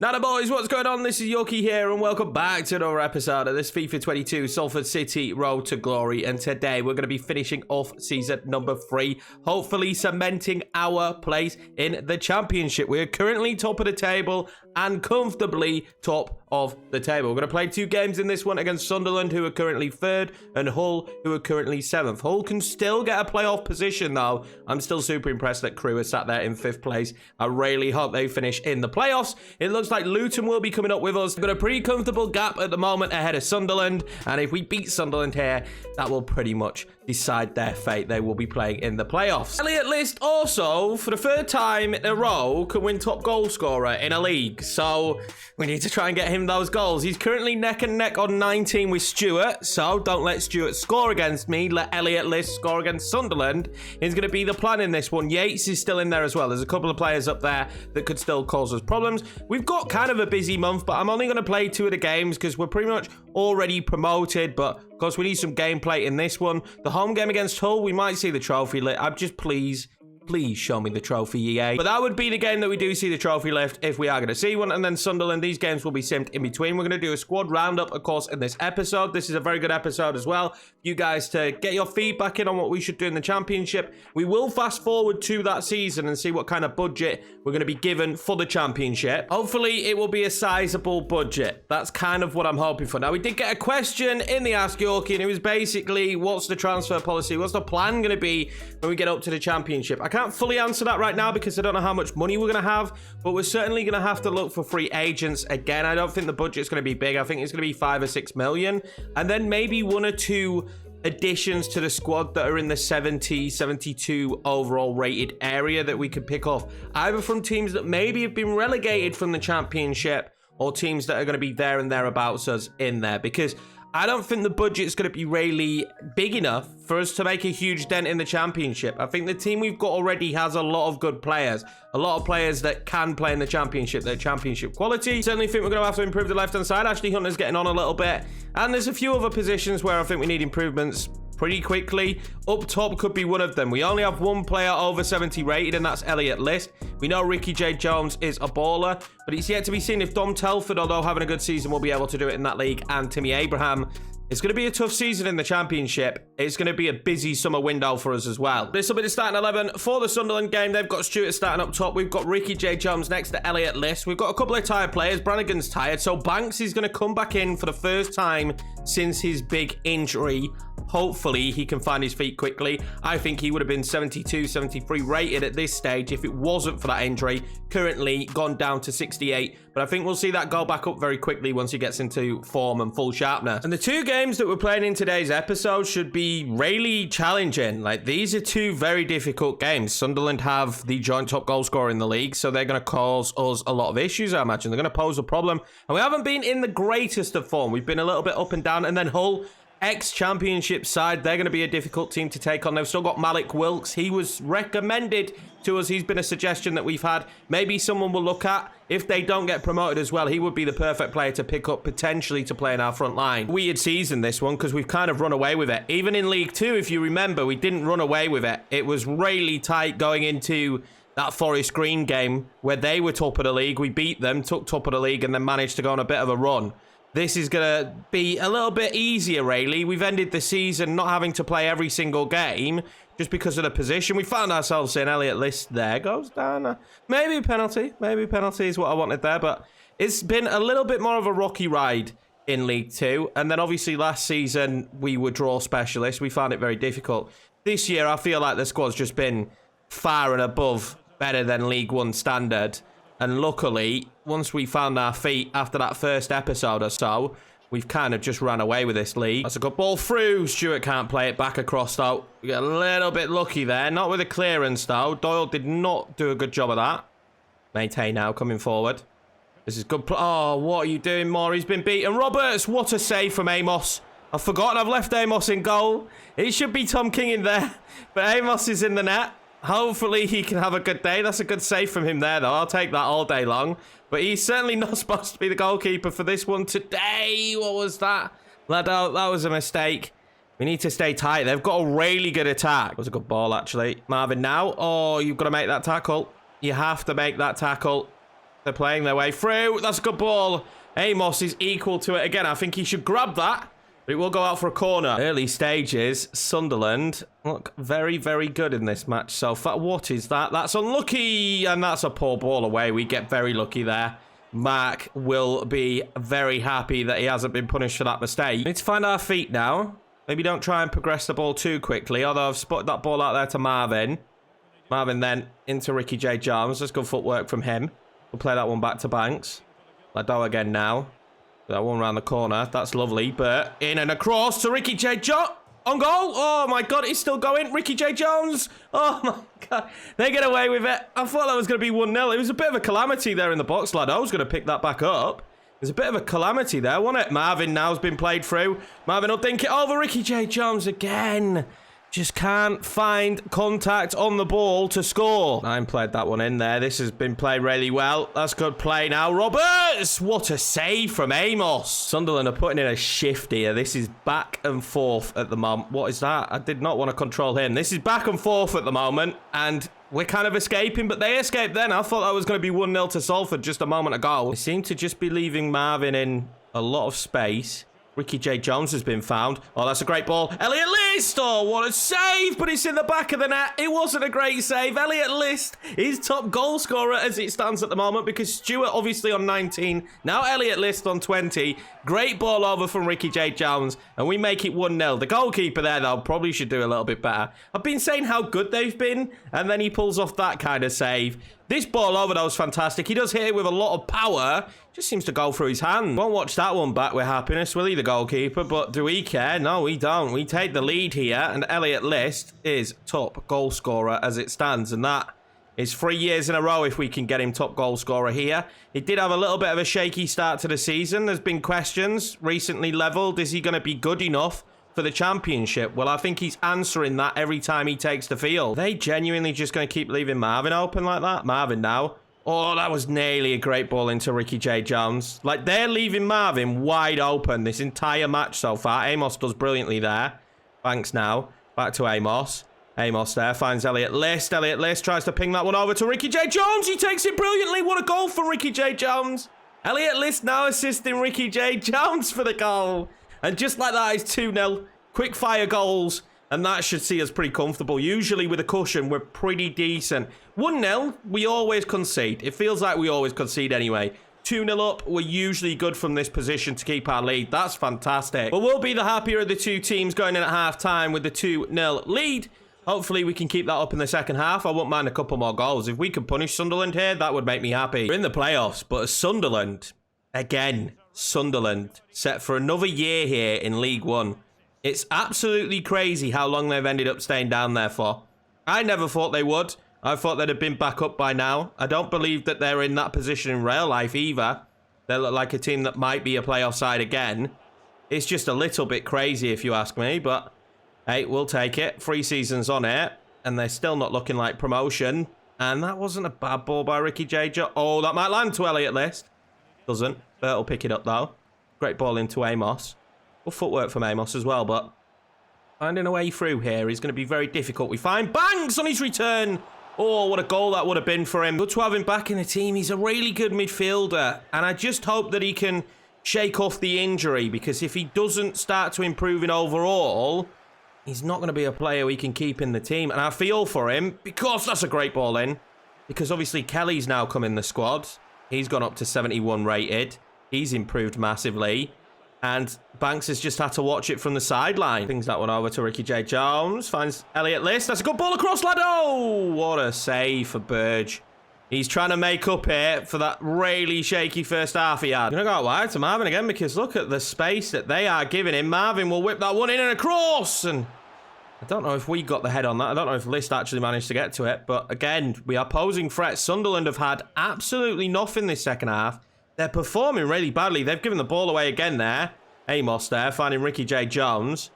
Now boys, what's going on? This is Yorkie here and welcome back to another episode of this FIFA 22 Salford City Road to Glory, and today we're going to be finishing off season number 3, hopefully cementing our place in the championship. We're currently top of the table and comfortably top of the table. We're going to play 2 games in this one against Sunderland, who are currently 3rd, and Hull, who are currently 7th. Hull can still get a playoff position though. I'm still super impressed that Crewe are sat there in 5th place. I really hope they finish in the playoffs. It looks like Luton will be coming up with us. We've got a pretty comfortable gap at the moment ahead of Sunderland, and if we beat Sunderland here, that will pretty much decide their fate. They will be playing in the playoffs. Elliot List also, for the 3rd time in a row, can win top goal scorer in a league, so we need to try and get him those goals. He's currently neck and neck on 19 with Stewart, so don't let Stewart score against me. Let Elliot List score against Sunderland is going to be the plan in this one. Yates is still in there as well. There's a couple of players up there that could still cause us problems. We've got kind of a busy month, but I'm only going to play 2 of the games because we're pretty much already promoted, but of course we need some gameplay in this one. The home game against Hull, we might see the trophy lit. I'm just please show me the trophy, EA. But that would be the game that we do see the trophy lift if we are going to see one. And then Sunderland, these games will be simmed in between. We're going to do a squad roundup, of course, in this episode. This is a very good episode as well. You guys to get your feedback in on what we should do in the championship. We will fast forward to that season and see what kind of budget we're going to be given for the championship. Hopefully, it will be a sizable budget. That's kind of what I'm hoping for. Now, we did get a question in the Ask Yorkie, and it was basically, what's the transfer policy? What's the plan going to be when we get up to the championship? I can't fully answer that right now because I don't know how much money we're going to have, but we're certainly going to have to look for free agents again. I don't think the budget's going to be big. I think it's going to be 5 or 6 million, and then maybe 1 or 2 additions to the squad that are in the 70, 72 overall rated area that we could pick off, either from teams that maybe have been relegated from the championship or teams that are going to be there and thereabouts us in there, because I don't think the budget's going to be really big enough for us to make a huge dent in the championship. I think the team we've got already has a lot of good players. A lot of players that can play in the championship. They're championship quality. Certainly think we're going to have to improve the left-hand side. Ashley Hunter's getting on a little bit. And there's a few other positions where I think we need improvements pretty quickly. Up top could be one of them. We only have 1 player over 70 rated, and that's Elliot List. We know Ricky J. Jones is a baller, but it's yet to be seen if Dom Telford, although having a good season, will be able to do it in that league, and Timmy Abraham. It's going to be a tough season in the championship. It's going to be a busy summer window for us as well. This will be the starting 11 for the Sunderland game. They've got Stewart starting up top. We've got Ricky J. Jones next to Elliot List. We've got a couple of tired players. Brannigan's tired, so Banks is going to come back in for the first time since his big injury. Hopefully, he can find his feet quickly. I think he would have been 72, 73 rated at this stage if it wasn't for that injury. Currently gone down to 68, but I think we'll see that go back up very quickly once he gets into form and full sharpness. And the 2 games that we're playing in today's episode should be really challenging. Like, these are 2 very difficult games. Sunderland have the joint top goal scorer in the league, so they're going to cause us a lot of issues, I imagine. They're going to pose a problem. And we haven't been in the greatest of form. We've been a little bit up and down. And then Hull, ex-championship side, they're going to be a difficult team to take on. They've still got Malik Wilkes. He was recommended to us. He's been a suggestion that we've had. Maybe someone will look at. If they don't get promoted as well, he would be the perfect player to pick up, potentially to play in our front line. Weird season, this one, because we've kind of run away with it. Even in League 2, if you remember, we didn't run away with it. It was really tight going into that Forest Green game where they were top of the league. We beat them, took top of the league, and then managed to go on a bit of a run. This is going to be a little bit easier, really. We've ended the season not having to play every single game just because of the position. We found ourselves in. Elliot List there goes down. Maybe a penalty. Maybe a penalty is what I wanted there. But it's been a little bit more of a rocky ride in League 2. And then obviously last season we were draw specialists. We found it very difficult. This year I feel like the squad's just been far and above better than League 1 standard. And luckily, once we found our feet after that first episode or so, we've kind of just ran away with this league. That's a good ball through. Stewart can't play it back across, though. We get a little bit lucky there. Not with a clearance, though. Doyle did not do a good job of that. Maintain now, coming forward. This is good. Oh, what are you doing, Moore? He's been beaten. Roberts, what a save from Amos. I've forgotten I've left Amos in goal. It should be Tom King in there, but Amos is in the net. Hopefully he can have a good day. That's a good save from him there, though. I'll take that all day long. But he's certainly not supposed to be the goalkeeper for this one today. What was that? That was a mistake. We need to stay tight. They've got a really good attack. It was a good ball, actually. Marvin now. Oh, you've got to make that tackle. You have to make that tackle. They're playing their way through. That's a good ball. Amos is equal to it again. I think he should grab that. But it will go out for a corner. Early stages, Sunderland look very, very good in this match so far. What is that? That's unlucky. And that's a poor ball away. We get very lucky there. Mark will be very happy that he hasn't been punished for that mistake. We need to find our feet now. Maybe don't try and progress the ball too quickly. Although I've spotted that ball out there to Marvin. Marvin then into Ricky J. Jones. That's good footwork from him. We'll play that one back to Banks. Lado again now. That one around the corner. That's lovely. But in and across to Ricky J. Jones. On goal. Oh, my God. It's still going. Ricky J. Jones. Oh, my God. They get away with it. I thought that was going to be 1-0. It was a bit of a calamity there in the box, lad. I was going to pick that back up. There's a bit of a calamity there, wasn't it? Marvin now's been played through. Marvin will think it over. Ricky J. Jones again. Just can't find contact on the ball to score. Nine played that one in there. This has been played really well. That's good play now. Roberts! What a save from Amos. Sunderland are putting in a shift here. This is back and forth at the moment. What is that? I did not want to control him. This is back and forth at the moment. And we're kind of escaping, but they escaped then. I thought that was going to be 1-0 to Salford just a moment ago. They seem to just be leaving Marvin in a lot of space. Ricky J. Jones has been found. Oh, that's a great ball. Elliot List! Oh, what a save! But it's in the back of the net. It wasn't a great save. Elliot List is top goal scorer as it stands at the moment because Stewart obviously on 19. Now Elliot List on 20. Great ball over from Ricky J. Jones. And we make it 1-0. The goalkeeper there, though, probably should do a little bit better. I've been saying how good they've been. And then he pulls off that kind of save. This ball over, though, was fantastic. He does hit it with a lot of power. Just seems to go through his hand. Won't watch that one back with happiness, will he, the goalkeeper? But do we care? No, we don't. We take the lead here, and Elliot List is top goal scorer as it stands, and that is 3 years in a row if we can get him top goal scorer here. He did have a little bit of a shaky start to the season. There's been questions recently levelled. Is he going to be good enough for the championship? Well, I think he's answering that every time he takes the field. Are they genuinely just going to keep leaving Marvin open like that? Marvin now. Oh, that was nearly a great ball into Ricky J. Jones. Like, they're leaving Marvin wide open this entire match so far. Amos does brilliantly there. Banks now. Back to Amos. Amos there finds Elliot List. Elliot List tries to ping that one over to Ricky J. Jones. He takes it brilliantly. What a goal for Ricky J. Jones. Elliot List now assisting Ricky J. Jones for the goal. And just like that, it's 2-0. Quick fire goals. And that should see us pretty comfortable. Usually with a cushion, we're pretty decent. 1-0, we always concede. It feels like we always concede anyway. 2-0 up, we're usually good from this position to keep our lead. That's fantastic. But we'll be the happier of the two teams going in at half-time with the 2-0 lead. Hopefully we can keep that up in the second half. I wouldn't mind a couple more goals. If we can punish Sunderland here, that would make me happy. We're in the playoffs, but Sunderland, again, Sunderland, set for another year here in League One. It's absolutely crazy how long they've ended up staying down there for. I never thought they would. I thought they'd have been back up by now. I don't believe that they're in that position in real life either. They look like a team that might be a playoff side again. It's just a little bit crazy if you ask me, but hey, we'll take it. 3 seasons on it, and they're still not looking like promotion. And that wasn't a bad ball by Ricky J. Oh, that might land to Elliot List. Doesn't. Bert will pick it up though. Great ball into Amos. Good footwork from Amos as well, but finding a way through here is going to be very difficult. We find Banks on his return. Oh, what a goal that would have been for him. Good to have him back in the team. He's a really good midfielder, and I just hope that he can shake off the injury, because if he doesn't start to improve in overall, he's not going to be a player we can keep in the team. And I feel for him, because that's a great ball in, because obviously Kelly's now come in the squad. He's gone up to 71 rated. He's improved massively. And Banks has just had to watch it from the sideline. Pings that one over to Ricky J. Jones. Finds Elliot List. That's a good ball across, lad. Oh, what a save for Burge. He's trying to make up here for that really shaky first half he had. Going to go out wide to Marvin again, because look at the space that they are giving him. Marvin will whip that one in and across. And I don't know if we got the head on that. I don't know if List actually managed to get to it. But again, we are posing threats. Sunderland have had absolutely nothing this second half. They're performing really badly. They've given the ball away again there. Amos there, finding Ricky J. Jones.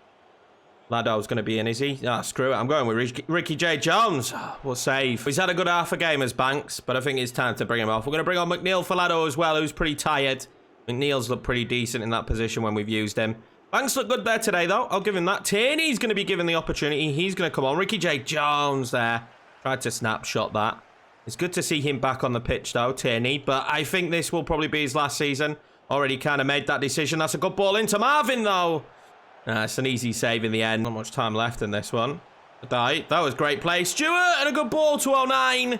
Lado's going to be in, is he? Ah, screw it. I'm going with Ricky J. Jones. What save. He's had a good half a game as Banks, but I think it's time to bring him off. We're going to bring on McNeil for Lado as well, who's pretty tired. McNeil's looked pretty decent in that position when we've used him. Banks looked good there today, though. I'll give him that. Tierney's going to be given the opportunity. He's going to come on. Ricky J. Jones there. Tried to snapshot that. It's good to see him back on the pitch, though, Tierney. But I think this will probably be his last season. Already kind of made that decision. That's a good ball into Marvin, though. It's an easy save in the end. Not much time left in this one. That was great play. Stewart, and a good ball to 09.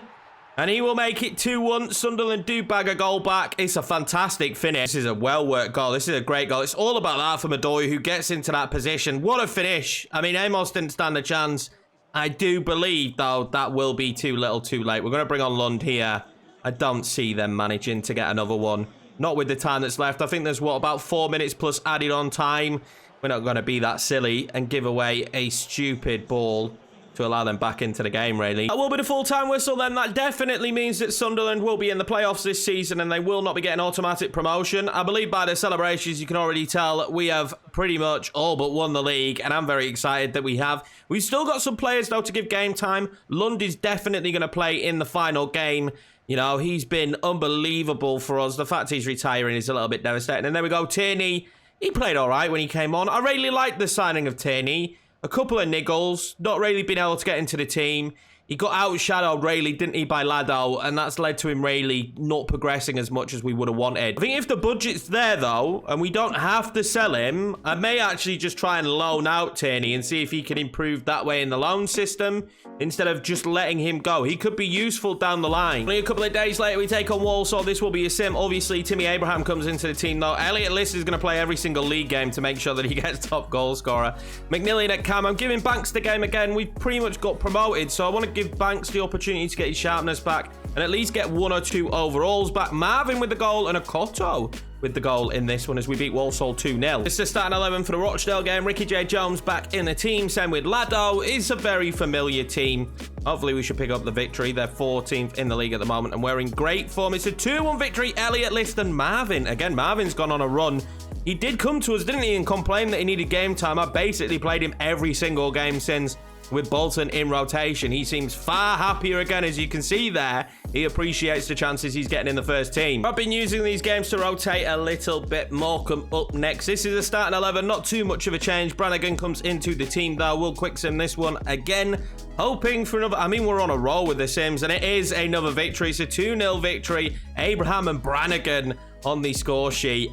And he will make it 2-1. Sunderland do bag a goal back. It's a fantastic finish. This is a well-worked goal. This is a great goal. It's all about that for Madoy, who gets into that position. What a finish. I mean, Amos didn't stand a chance. I do believe, though, that will be too little too late. We're going to bring on Lund here. I don't see them managing to get another one. Not with the time that's left. I think there's, what, about 4 minutes plus added on time. We're not going to be that silly and give away a stupid ball to allow them back into the game, really. That will be the full-time whistle, then. That definitely means that Sunderland will be in the playoffs this season and they will not be getting automatic promotion. I believe by the celebrations, you can already tell we have pretty much all but won the league, and I'm very excited that we have. We've still got some players, though, to give game time. Lund is definitely going to play in the final game. You know, he's been unbelievable for us. The fact he's retiring is a little bit devastating. And there we go, Tierney. He played all right when he came on. I really like the signing of Tierney. A couple of niggles, not really been able to get into the team. He got outshadowed, really, didn't he, by Lado, and that's led to him really not progressing as much as we would have wanted. I think if the budget's there, though, and we don't have to sell him, I may actually just try and loan out Tierney and see if he can improve that way in the loan system instead of just letting him go. He could be useful down the line. Only a couple of days later, we take on Walsall. This will be a sim. Obviously, Timmy Abraham comes into the team, though. Elliot List is going to play every single league game to make sure that he gets top goal scorer. McNillian at cam. I'm giving Banks the game again. We've pretty much got promoted, so I want to give Banks the opportunity to get his sharpness back and at least get 1 or 2 overalls back. Marvin with the goal and a Cotto with the goal in this one as we beat Walsall 2-0. It's the starting 11 for the Rochdale game. Ricky J. Jones back in the team. Same with Lado. It's a very familiar team. Hopefully we should pick up the victory. They're 14th in the league at the moment and we're in great form. It's a 2-1 victory. Elliot List and Marvin. Again, Marvin's gone on a run. He did come to us, didn't he, and complain that he needed game time. I basically played him every single game since, with Bolton in rotation. He seems far happier again, as you can see there. He appreciates the chances he's getting in the first team. I've been using these games to rotate a little bit. Morecambe up next. This is a starting 11. Not too much of a change. Brannigan comes into the team, though. We'll quick sim this one again. Hoping for another... I mean, we're on a roll with the sims, and it is another victory. It's a 2-0 victory. Abraham and Brannigan on the score sheet.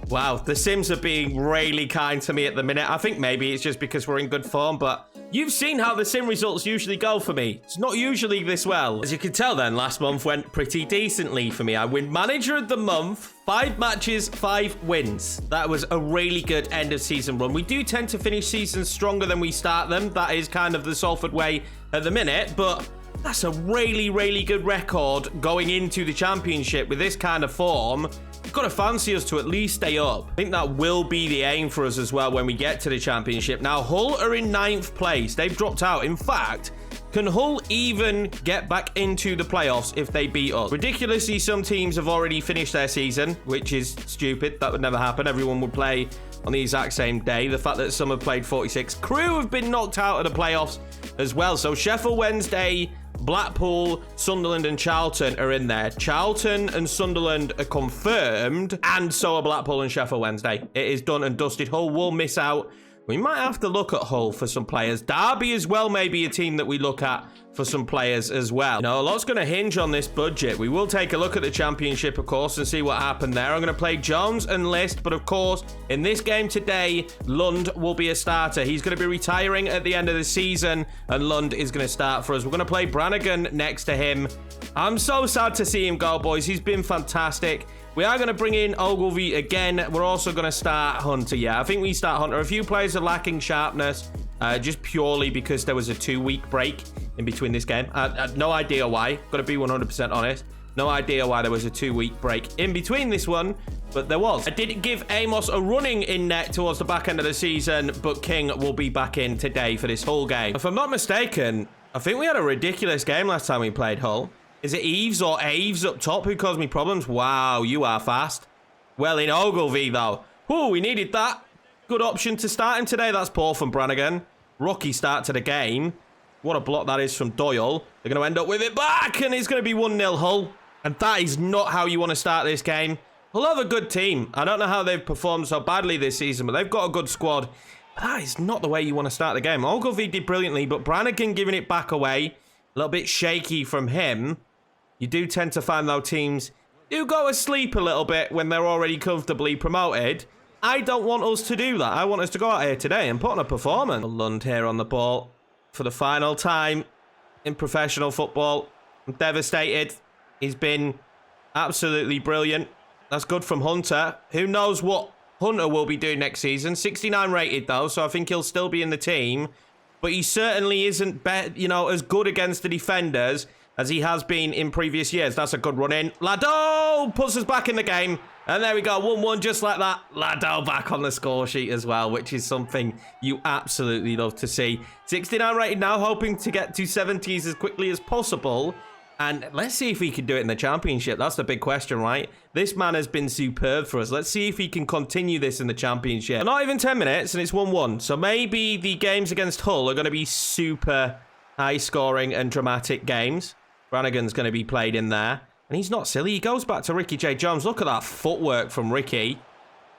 Wow, the sims are being really kind to me at the minute. I think maybe it's just because we're in good form, but you've seen how the sim results usually go for me. It's not usually this well. As you can tell then, last month went pretty decently for me. I win manager of the month, 5 matches, 5 wins. That was a really good end of season run. We do tend to finish seasons stronger than we start them. That is kind of the Salford way at the minute, but that's a really, really good record going into the championship with this kind of form. You've got to fancy us to at least stay up. I think that will be the aim for us as well when we get to the championship. Now, Hull are in 9th place. They've dropped out. In fact, can Hull even get back into the playoffs if they beat us? Ridiculously, some teams have already finished their season, which is stupid. That would never happen. Everyone would play on the exact same day. The fact that some have played 46. Crew have been knocked out of the playoffs as well. So Sheffield Wednesday, Blackpool, Sunderland and Charlton are in there. Charlton and Sunderland are confirmed, and so are Blackpool and Sheffield Wednesday. It is done and dusted. Hull will miss out. We might have to look at Hull for some players. Derby as well may be a team that we look at for some players as well. You know, a lot's going to hinge on this budget. We will take a look at the championship, of course, and see what happened there. I'm going to play Jones and List, but of course, in this game today, Lund will be a starter. He's going to be retiring at the end of the season, and Lund is going to start for us. We're going to play Brannigan next to him. I'm so sad to see him go, boys. He's been fantastic. We are going to bring in Ogilvie again. We're also going to start Hunter. Yeah, I think we start Hunter. A few players are lacking sharpness, just purely because there was a 2-week break in between this game. No idea why. Got to be 100% honest. No idea why there was a 2-week break in between this one, but there was. I did give Amos a running in net towards the back end of the season, but King will be back in today for this Hull game. If I'm not mistaken, I think we had a ridiculous game last time we played Hull. Is it Eves or Aves up top who caused me problems? Wow, you are fast. Well, in Ogilvie, though. Ooh, we needed that. Good option to start him today. That's poor from Brannigan. Rocky start to the game. What a block that is from Doyle. They're going to end up with it back, and it's going to be 1-0 Hull. And that is not how you want to start this game. Hull have a good team. I don't know how they've performed so badly this season, but they've got a good squad. But that is not the way you want to start the game. Ogilvie did brilliantly, but Brannigan giving it back away. A little bit shaky from him. You do tend to find, though, teams do go asleep a little bit when they're already comfortably promoted. I don't want us to do that. I want us to go out here today and put on a performance. Lund here on the ball for the final time in professional football. I'm devastated. He's been absolutely brilliant. That's good from Hunter. Who knows what Hunter will be doing next season. 69 rated, though, so I think he'll still be in the team. But he certainly isn't, as good against the defenders as he has been in previous years. That's a good run in. Lado puts us back in the game. And there we go, 1-1 just like that. Lado back on the score sheet as well, which is something you absolutely love to see. 69 rated now, hoping to get to 70s as quickly as possible. And let's see if he can do it in the championship. That's the big question, right? This man has been superb for us. Let's see if he can continue this in the championship. Not even 10 minutes, and it's 1-1. So maybe the games against Hull are going to be super high-scoring and dramatic games. Brannigan's going to be played in there. And he's not silly. He goes back to Ricky J. Jones. Look at that footwork from Ricky.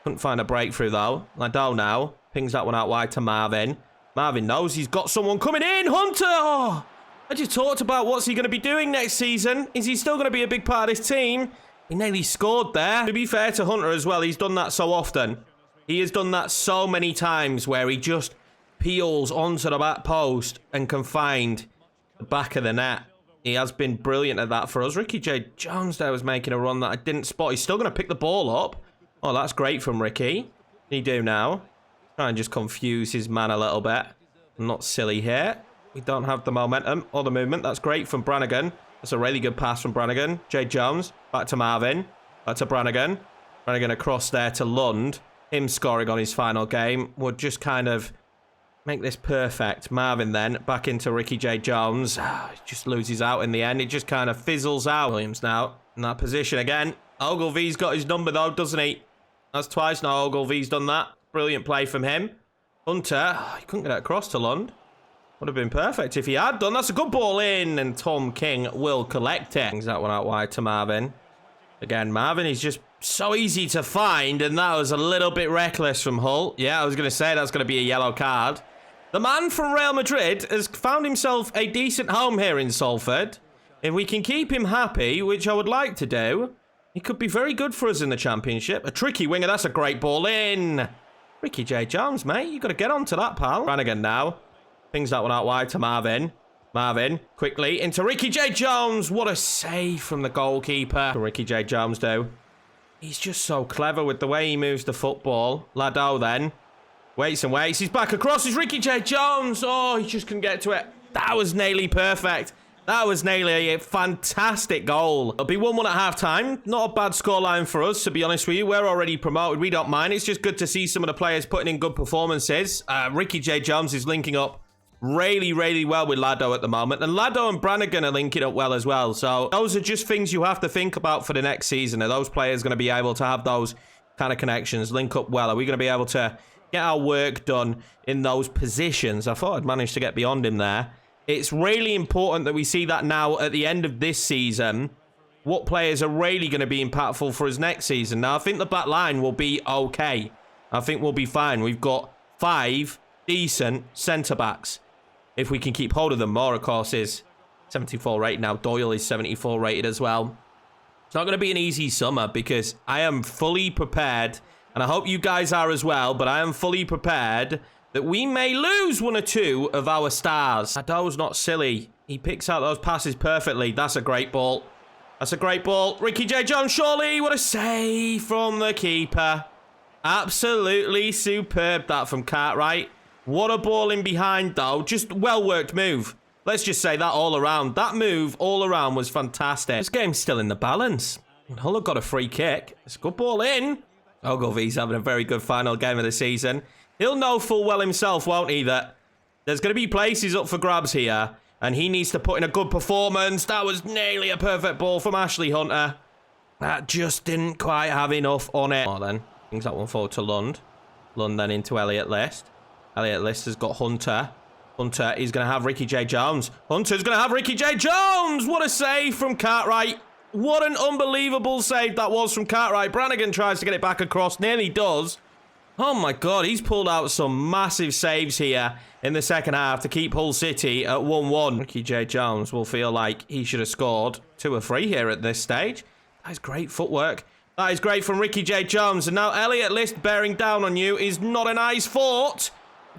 Couldn't find a breakthrough, though. Lado now pings that one out wide to Marvin. Marvin knows he's got someone coming in. Hunter! Oh, I just talked about what's he going to be doing next season. Is he still going to be a big part of this team? He nearly scored there. To be fair to Hunter as well, he's done that so often. He has done that so many times where he just peels onto the back post and can find the back of the net. He has been brilliant at that for us. Ricky J. Jones there was making a run that I didn't spot. He's still going to pick the ball up. Oh, that's great from Ricky. What do you do now? Try and just confuse his man a little bit. I'm not silly here. We don't have the momentum or the movement. That's great from Brannigan. That's a really good pass from Brannigan. J. Jones. Back to Marvin. Back to Brannigan. Brannigan across there to Lund. Him scoring on his final game would just kind of make this perfect. Marvin then back into Ricky J. Jones. Just loses out in the end. It just kind of fizzles out. Williams now in that position again. Ogilvy's got his number though, doesn't he? That's twice now Ogilvy's done that. Brilliant play from him. Hunter, he couldn't get it across to Lund. Would have been perfect if he had done. That's a good ball in, and Tom King will collect it. Brings that one out wide to Marvin. Again, Marvin is just so easy to find, and that was a little bit reckless from Hull. Yeah, I was going to say that's going to be a yellow card. The man from Real Madrid has found himself a decent home here in Salford. If we can keep him happy, which I would like to do, he could be very good for us in the championship. A tricky winger, that's a great ball in. Ricky J. Jones, mate, you got to get onto that, pal. Brannigan now. Pings that one out wide to Marvin. Marvin, quickly, into Ricky J. Jones. What a save from the goalkeeper. Ricky J. Jones, though. He's just so clever with the way he moves the football. Lado, then. Waits and waits. He's back across. It's Ricky J. Jones. Oh, he just couldn't get to it. That was nearly perfect. That was nearly a fantastic goal. It'll be 1-1 at half-time. Not a bad scoreline for us, to be honest with you. We're already promoted. We don't mind. It's just good to see some of the players putting in good performances. Ricky J. Jones is linking up really, really well with Lado at the moment. And Lado and Brannigan are linking up well as well. So those are just things you have to think about for the next season. Are those players going to be able to have those kind of connections, link up well? Are we going to be able to get our work done in those positions? I thought I'd managed to get beyond him there. It's really important that we see that now at the end of this season. What players are really going to be impactful for us next season? Now, I think the back line will be okay. I think we'll be fine. We've got 5 decent centre-backs. If we can keep hold of them. More, of course, is 74 rated now. Doyle is 74 rated as well. It's not going to be an easy summer because I am fully prepared, and I hope you guys are as well, but I am fully prepared that we may lose 1 or 2 of our stars. Ado's not silly. He picks out those passes perfectly. That's a great ball. That's a great ball. Ricky J. Jones, surely. What a save from the keeper. Absolutely superb that from Cartwright. What a ball in behind, though. Just well-worked move. Let's just say that all around. That move all around was fantastic. This game's still in the balance. Hull have got a free kick. It's a good ball in. Ogilvy's having a very good final game of the season. He'll know full well himself, won't he, that there's going to be places up for grabs here, and he needs to put in a good performance. That was nearly a perfect ball from Ashley Hunter. That just didn't quite have enough on it. Oh, then. Brings that one forward to Lund. Lund then into Elliot List. Elliot List has got Hunter. Hunter is going to have Ricky J. Jones. Hunter's going to have Ricky J. Jones! What a save from Cartwright. What an unbelievable save that was from Cartwright. Brannigan tries to get it back across. Nearly does. Oh my God, he's pulled out some massive saves here in the second half to keep Hull City at 1-1. Ricky J. Jones will feel like he should have scored 2 or 3 here at this stage. That is great footwork. That is great from Ricky J. Jones. And now Elliot List bearing down on you is not a nice fort.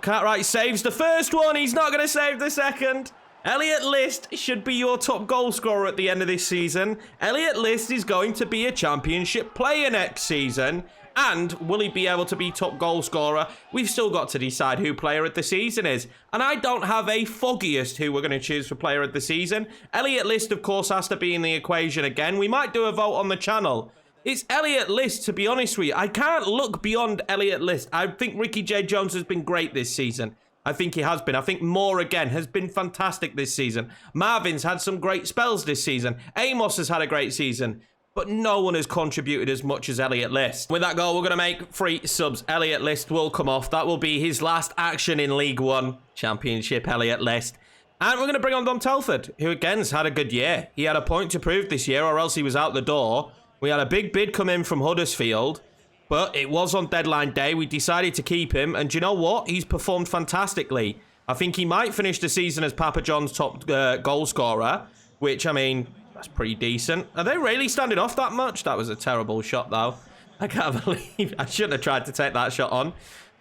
Cartwright saves the first one. He's not going to save the second. Elliot List should be your top goal scorer at the end of this season. Elliot List is going to be a championship player next season. And will he be able to be top goal scorer? We've still got to decide who player of the season is. And I don't have a foggiest who we're going to choose for player of the season. Elliot List, of course, has to be in the equation again. We might do a vote on the channel. It's Elliot List, to be honest with you. I can't look beyond Elliot List. I think Ricky J. Jones has been great this season. I think he has been. I think Moore, again, has been fantastic this season. Marvin's had some great spells this season. Amos has had a great season. But no one has contributed as much as Elliot List. With that goal, we're going to make 3 subs. Elliot List will come off. That will be his last action in League One. Championship, Elliot List. And we're going to bring on Dom Telford, who, again, has had a good year. He had a point to prove this year, or else he was out the door. We had a big bid come in from Huddersfield. But it was on deadline day. We decided to keep him. And do you know what? He's performed fantastically. I think he might finish the season as Papa John's top goal scorer. Which, I mean, that's pretty decent. Are they really standing off that much? That was a terrible shot, though. I can't believe I shouldn't have tried to take that shot on.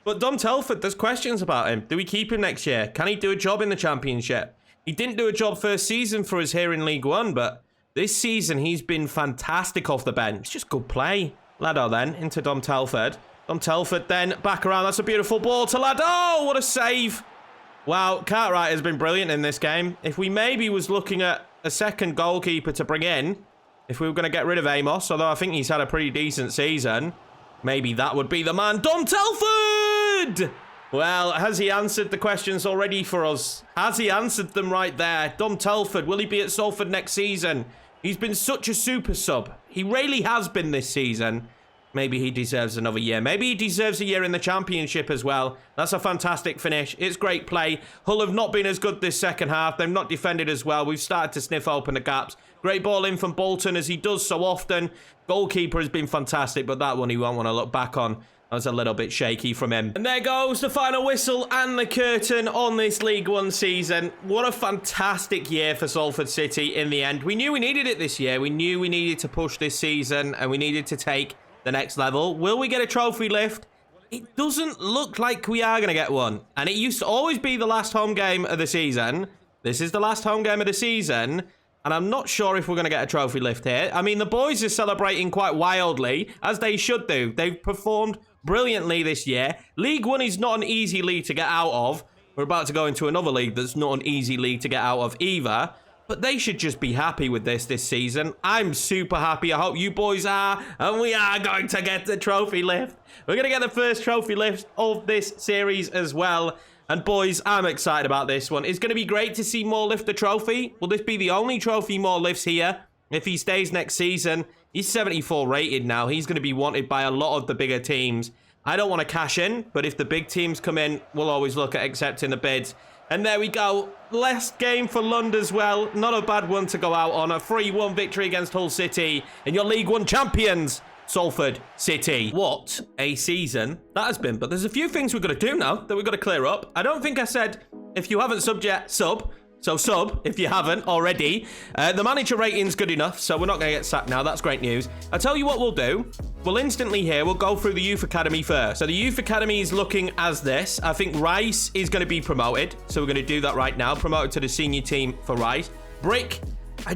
But Dom Telford, there's questions about him. Do we keep him next year? Can he do a job in the Championship? He didn't do a job first season for us here in League One, but this season he's been fantastic off the bench. It's just good play. Lado then into Dom Telford. Dom Telford then back around. That's a beautiful ball to Lado. Oh, what a save. Wow, Cartwright has been brilliant in this game. If we maybe was looking at a second goalkeeper to bring in, if we were going to get rid of Amos, although I think he's had a pretty decent season, maybe that would be the man. Dom Telford! Well, has he answered the questions already for us? Has he answered them right there? Dom Telford, will he be at Salford next season? He's been such a super sub. He really has been this season. Maybe he deserves another year. Maybe he deserves a year in the Championship as well. That's a fantastic finish. It's great play. Hull have not been as good this second half. They've not defended as well. We've started to sniff open the gaps. Great ball in from Bolton, as he does so often. Goalkeeper has been fantastic, but that one he won't want to look back on. That was a little bit shaky from him. And there goes the final whistle and the curtain on this League One season. What a fantastic year for Salford City in the end. We knew we needed it this year. We knew we needed to push this season and we needed to take the next level. Will we get a trophy lift? It doesn't look like we are going to get one. And it used to always be the last home game of the season. This is the last home game of the season. And I'm not sure if we're going to get a trophy lift here. I mean, the boys are celebrating quite wildly, as they should do. They've performed brilliantly this year. League One is not an easy league to get out of. We're about to go into another league that's not an easy league to get out of either. But they should just be happy with this season. I'm super happy. I hope you boys are. And we are going to get the trophy lift. We're going to get the first trophy lift of this series as well. And boys, I'm excited about this one. It's going to be great to see Moore lift the trophy. Will this be the only trophy Moore lifts here? If he stays next season, he's 74 rated now. He's going to be wanted by a lot of the bigger teams. I don't want to cash in, but if the big teams come in, we'll always look at accepting the bids. And there we go. Last game for Lund as well. Not a bad one to go out on. A 3-1 victory against Hull City. And your League One champions, Salford City. What a season that has been. But there's a few things we've got to do now that we've got to clear up. I don't think I said, if you haven't subbed yet, sub. So sub, if you haven't already. The manager rating's good enough, so we're not going to get sacked now. That's great news. I'll tell you what we'll do. We'll instantly here, we'll go through the Youth Academy first. So the Youth Academy is looking as this. I think Rice is going to be promoted. So we're going to do that right now. Promoted to the senior team for Rice. Brick,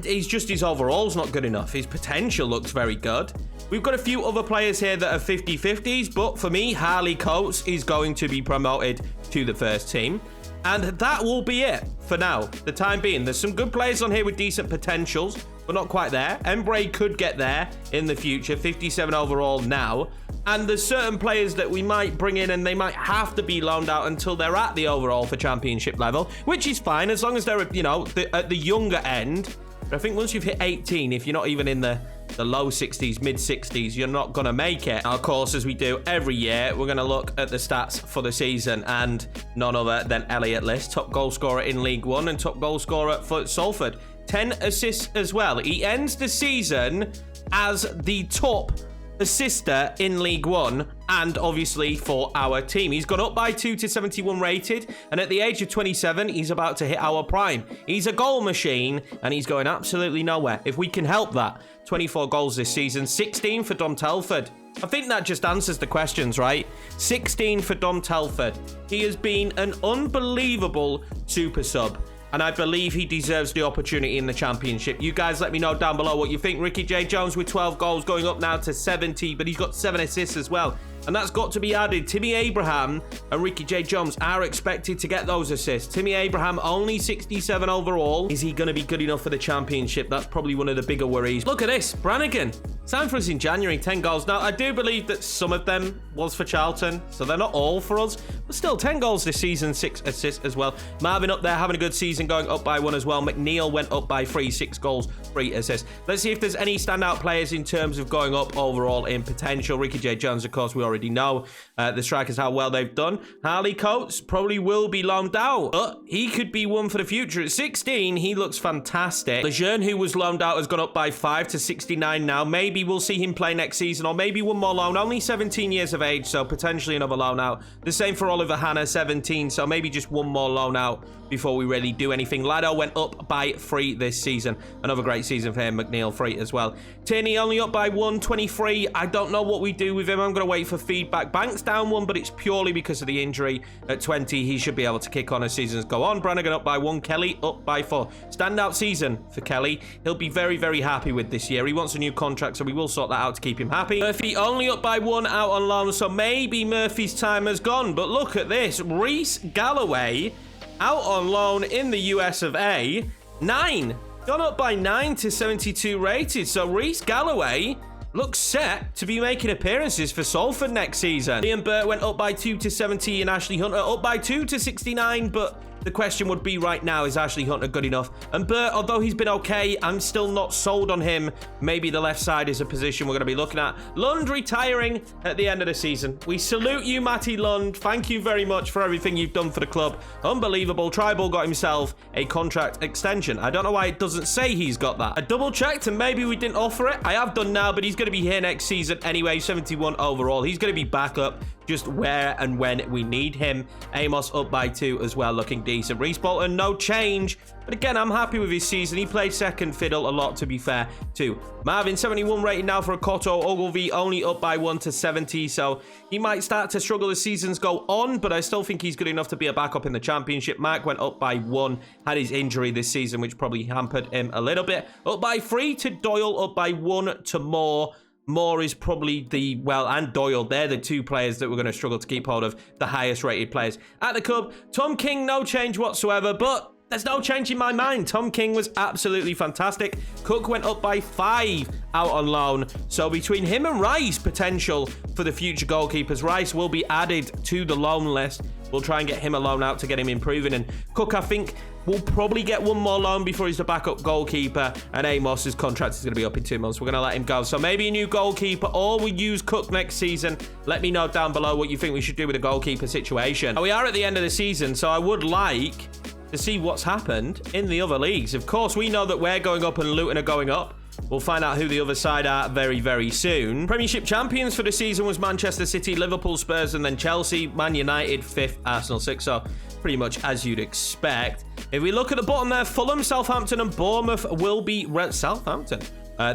he's just his overall's not good enough. His potential looks very good. We've got a few other players here that are 50-50s. But for me, Harley Coates is going to be promoted to the first team. And that will be it for now, the time being. There's some good players on here with decent potentials, but not quite there. Embray could get there in the future, 57 overall now. And there's certain players that we might bring in and they might have to be loaned out until they're at the overall for championship level, which is fine as long as they're, you know, at the younger end. But I think once you've hit 18, if you're not even in the low 60s, mid 60s, you're not going to make it. Now, of course, as we do every year, we're going to look at the stats for the season, and none other than Elliot List, top goal scorer in League One and top goal scorer for Salford. 10 assists as well. He ends the season as the top assister in League One, and obviously for our team. He's gone up by 2 to 71 rated, and at the age of 27, he's about to hit our prime. He's a goal machine, and he's going absolutely nowhere. If we can help that, 24 goals this season, 16 for Dom Telford. I think that just answers the questions, right? 16 for Dom Telford. He has been an unbelievable super sub, and I believe he deserves the opportunity in the championship. You guys let me know down below what you think. Ricky J. Jones with 12 goals, going up now to 70, but he's got 7 assists as well. And that's got to be added. Timmy Abraham and Ricky J. Jones are expected to get those assists. Timmy Abraham only 67 overall. Is he going to be good enough for the championship? That's probably one of the bigger worries. Look at this. Brannigan. Signed for us in January, 10 goals. Now, I do believe that some of them was for Charlton, so they're not all for us. But still, 10 goals this season, 6 assists as well. Marvin up there having a good season, going up by 1 as well. McNeil went up by 3, 6 goals, 3 assists. Let's see if there's any standout players in terms of going up overall in potential. Ricky J. Jones, of course, we already know. The strikers, how well they've done. Harley Coates probably will be loaned out, but he could be one for the future. At 16, he looks fantastic. Lejeune, who was loaned out, has gone up by 5 to 69 now. Maybe we'll see him play next season, or maybe one more loan. Only 17 years of age, so potentially another loan out. The same for Oliver Hanna, 17, so maybe just one more loan out before we really do anything. Lado went up by 3 this season. Another great season for him. McNeil, 3 as well. Tierney only up by 1, 23. I don't know what we do with him. I'm going to wait for feedback. Banks down 1, but it's purely because of the injury. At 20, he should be able to kick on as seasons go on. Brannigan up by 1. Kelly up by 4. Standout season for Kelly. He'll be very, very happy with this year. He wants a new contract, so we will sort that out to keep him happy. Murphy only up by 1 out on loan, so maybe Murphy's time has gone. But look at this. Reece Galloway out on loan in the US of A. 9. Gone up by 9 to 72 rated. So Reece Galloway looks set to be making appearances for Salford next season. Liam Burt went up by 2 to 70, and Ashley Hunter up by 2 to 69, but the question would be right now, is Ashley Hunter good enough? And Burt, although he's been okay, I'm still not sold on him. Maybe the left side is a position we're going to be looking at. Lund retiring at the end of the season. We salute you, Matty Lund. Thank you very much for everything you've done for the club. Unbelievable. Tribal got himself a contract extension. I don't know why it doesn't say he's got that. I double checked and maybe we didn't offer it. I have done now, but he's going to be here next season anyway. 71 overall. He's going to be back up just where and when we need him. Amos up by 2 as well, looking decent. Reece Bolton, no change. But again, I'm happy with his season. He played second fiddle a lot, to be fair, too. Marvin, 71 rated now for Akoto. Ogilvy only up by 1 to 70, so he might start to struggle as seasons go on, but I still think he's good enough to be a backup in the championship. Mark went up by 1, had his injury this season, which probably hampered him a little bit. Up by 3 to Doyle, up by 1 to Moore. Moore is probably the, well, and Doyle, they're the 2 players that we're going to struggle to keep hold of, the highest rated players. At the club, Tom King, no change whatsoever, but there's no change in my mind. Tom King was absolutely fantastic. Cook went up by 5 out on loan. So between him and Rice, potential for the future goalkeepers. Rice will be added to the loan list. We'll try and get him a loan out to get him improving. And Cook, I think, will probably get one more loan before he's the backup goalkeeper. And Amos's contract is going to be up in 2 months. We're going to let him go. So maybe a new goalkeeper, or we use Cook next season. Let me know down below what you think we should do with the goalkeeper situation. We are at the end of the season, so I would like to see what's happened in the other leagues. Of course, we know that we're going up and Luton are going up. We'll find out who the other side are very, very soon. Premiership champions for the season was Manchester City, Liverpool, Spurs, and then Chelsea. Man United, 5th, Arsenal, 6th. So pretty much as you'd expect. If we look at the bottom there, Fulham, Southampton, and Bournemouth will be... Southampton?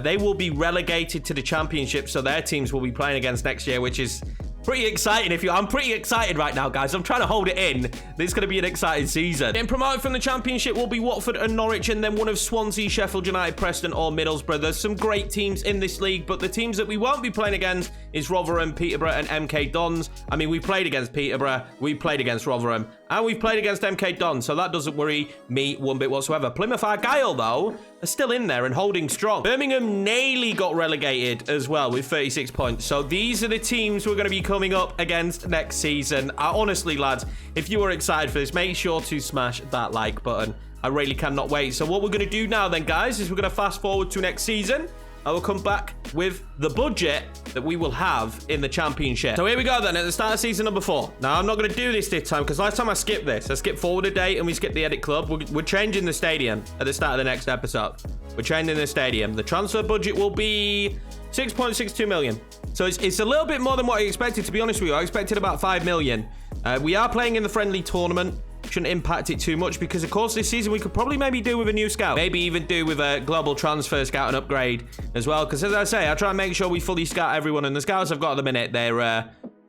They will be relegated to the championship, so their teams will be playing against next year, which is pretty exciting. I'm pretty excited right now, guys. I'm trying to hold it in. This is going to be an exciting season. Getting promoted from the championship will be Watford and Norwich, and then one of Swansea, Sheffield United, Preston, or Middlesbrough. There's some great teams in this league, but the teams that we won't be playing against is Rotherham, Peterborough, and MK Dons. I mean, we played against Peterborough, we played against Rotherham, and we've played against MK Dons, so that doesn't worry me one bit whatsoever. Plymouth Argyle, though, are still in there and holding strong. Birmingham nearly got relegated as well with 36 points. So these are the teams we're going to be coming up against next season. Honestly, lads, if you are excited for this, make sure to smash that like button. I really cannot wait. So what we're going to do now then, guys, is we're going to fast forward to next season. I will come back with the budget that we will have in the championship. So here we go then, at the start of season number 4. Now, I'm not going to do this time, because last time I skipped this. I skipped forward a day and we skipped the edit club. We're changing the stadium at the start of the next episode. We're changing the stadium. The transfer budget will be 6.62 million. So it's a little bit more than what I expected, to be honest with you. I expected about 5 million. We are playing in the friendly tournament. Shouldn't impact it too much because, of course, this season we could probably maybe do with a new scout. Maybe even do with a global transfer scout and upgrade as well. Because, as I say, I try and make sure we fully scout everyone. And the scouts I've got at the minute, they're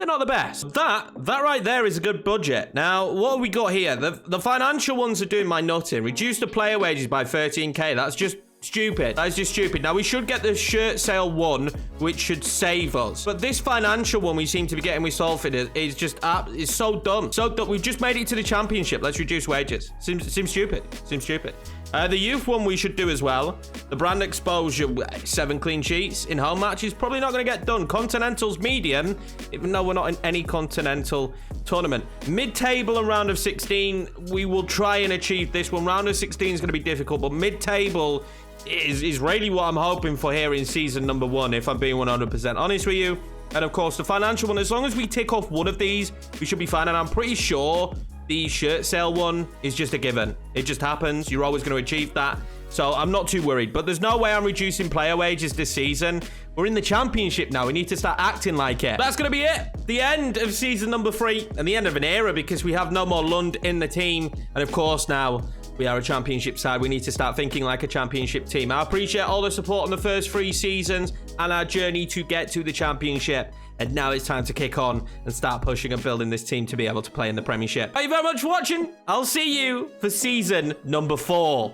not the best. That right there is a good budget. Now, what have we got here? The financial ones are doing my nutting. Reduce the player wages by 13k. That's just stupid. That is just stupid. Now, we should get the shirt sale one, which should save us. But this financial one we seem to be getting with Salford is just it's so dumb. So dumb. We've just made it to the championship. Let's reduce wages. Seems stupid. Seems stupid. The youth one we should do as well. The brand exposure, 7 clean sheets in home matches. Probably not going to get done. Continental's medium, even though we're not in any continental tournament. Mid-table and round of 16, we will try and achieve this one. Round of 16 is going to be difficult, but mid-table is really what I'm hoping for here in season number 1, if I'm being 100% honest with you. And of course, the financial one, as long as we tick off one of these, we should be fine. And I'm pretty sure the shirt sale one is just a given. It just happens. You're always going to achieve that. So I'm not too worried. But there's no way I'm reducing player wages this season. We're in the championship now. We need to start acting like it. That's going to be it. The end of season number 3 and the end of an era because we have no more Lund in the team. And of course now we are a championship side. We need to start thinking like a championship team. I appreciate all the support on the first 3 seasons and our journey to get to the championship. And now it's time to kick on and start pushing and building this team to be able to play in the Premiership. Thank you very much for watching. I'll see you for season number 4.